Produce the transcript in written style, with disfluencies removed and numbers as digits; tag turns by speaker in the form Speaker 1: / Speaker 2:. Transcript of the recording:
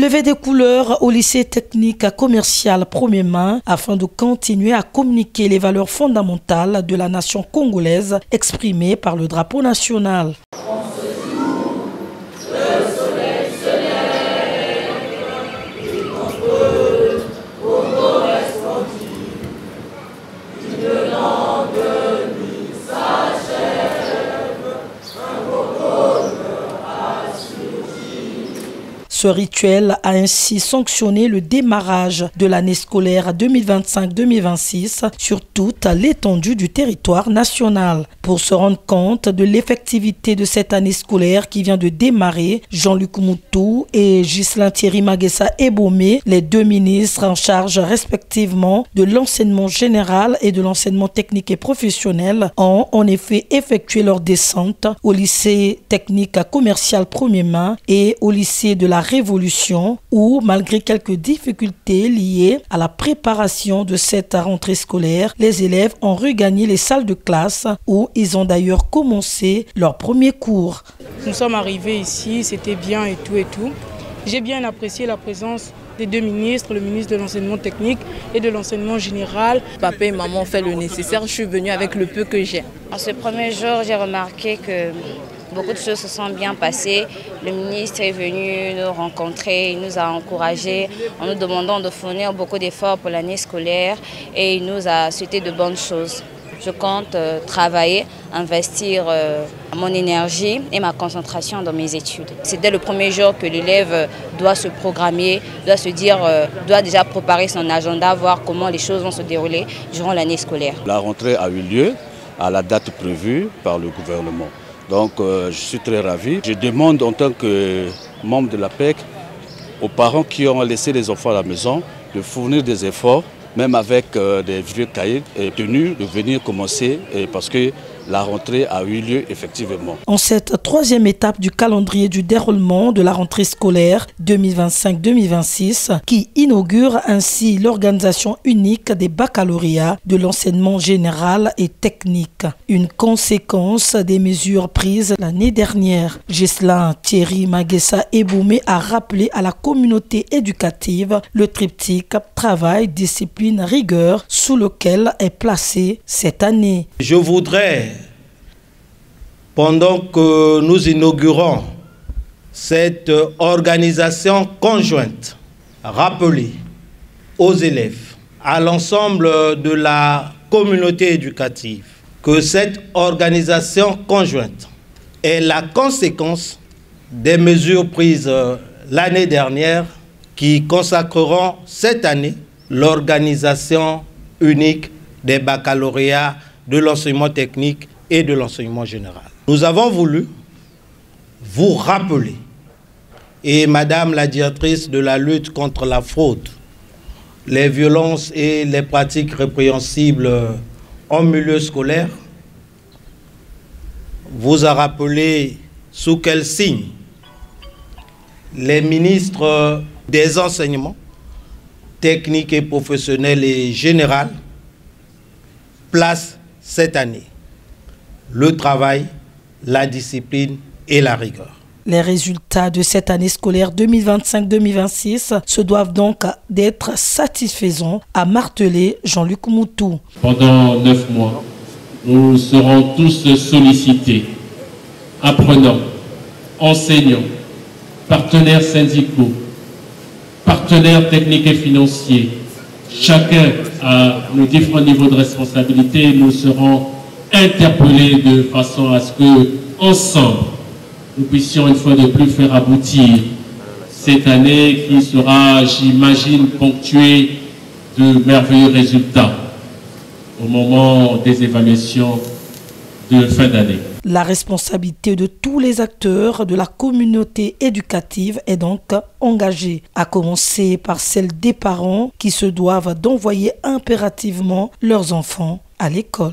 Speaker 1: Levée des couleurs au lycée technique commercial 1er mai afin de continuer à communiquer les valeurs fondamentales de la nation congolaise exprimées par le drapeau national. Ce rituel a ainsi sanctionné le démarrage de l'année scolaire 2025-2026 sur toute l'étendue du territoire national. Pour se rendre compte de l'effectivité de cette année scolaire qui vient de démarrer, Jean-Luc Moutou et Ghislain Thierry Magessa Ebomé, les deux ministres en charge respectivement de l'enseignement général et de l'enseignement technique et professionnel, ont en effet effectué leur descente au lycée technique commercial 1er mai et au lycée de la Révolution où, malgré quelques difficultés liées à la préparation de cette rentrée scolaire, les élèves ont regagné les salles de classe où ils ont d'ailleurs commencé leur premier cours.
Speaker 2: Nous sommes arrivés ici, c'était bien et tout. J'ai bien apprécié la présence des deux ministres, le ministre de l'enseignement technique et de l'enseignement général.
Speaker 3: Papa et maman ont fait le nécessaire, je suis venue avec le peu que j'ai.
Speaker 4: À ce premier jour, j'ai remarqué que beaucoup de choses se sont bien passées. Le ministre est venu nous rencontrer, il nous a encouragés en nous demandant de fournir beaucoup d'efforts pour l'année scolaire et il nous a souhaité de bonnes choses. Je compte travailler, investir mon énergie et ma concentration dans mes études. C'est dès le premier jour que l'élève doit se programmer, doit se dire, doit déjà préparer son agenda, voir comment les choses vont se dérouler durant l'année scolaire.
Speaker 5: La rentrée a eu lieu à la date prévue par le gouvernement. Donc je suis très ravi. Je demande en tant que membre de l'APEC aux parents qui ont laissé les enfants à la maison de fournir des efforts, même avec des vieux cahiers et tenus, de venir commencer parce que la rentrée a eu lieu effectivement.
Speaker 1: En cette troisième étape du calendrier du déroulement de la rentrée scolaire 2025-2026, qui inaugure ainsi l'organisation unique des baccalauréats de l'enseignement général et technique. Une conséquence des mesures prises l'année dernière. Ghislain Thierry Magessa Ebomé a rappelé à la communauté éducative le triptyque travail, discipline, rigueur sous lequel est placé cette année.
Speaker 6: Je voudrais, pendant que nous inaugurons cette organisation conjointe, rappeler aux élèves, à l'ensemble de la communauté éducative, que cette organisation conjointe est la conséquence des mesures prises l'année dernière qui consacreront cette année l'organisation unique des baccalauréats de l'enseignement technique et de l'enseignement général. Nous avons voulu vous rappeler, et Madame la directrice de la lutte contre la fraude, les violences et les pratiques répréhensibles en milieu scolaire, vous a rappelé sous quel signe les ministres des enseignements techniques et professionnels et général placent cette année le travail, la discipline et la rigueur.
Speaker 1: Les résultats de cette année scolaire 2025-2026 se doivent donc d'être satisfaisants, a martelé Jean-Luc Moutou.
Speaker 7: Pendant 9 mois, nous serons tous sollicités, apprenants, enseignants, partenaires syndicaux, partenaires techniques et financiers. Chacun à nos différents niveaux de responsabilité, nous serons interpellés de façon à ce que, ensemble, nous puissions une fois de plus faire aboutir cette année qui sera, j'imagine, ponctuée de merveilleux résultats au moment des évaluations de fin d'année.
Speaker 1: La responsabilité de tous les acteurs de la communauté éducative est donc engagée, à commencer par celle des parents qui se doivent d'envoyer impérativement leurs enfants à l'école.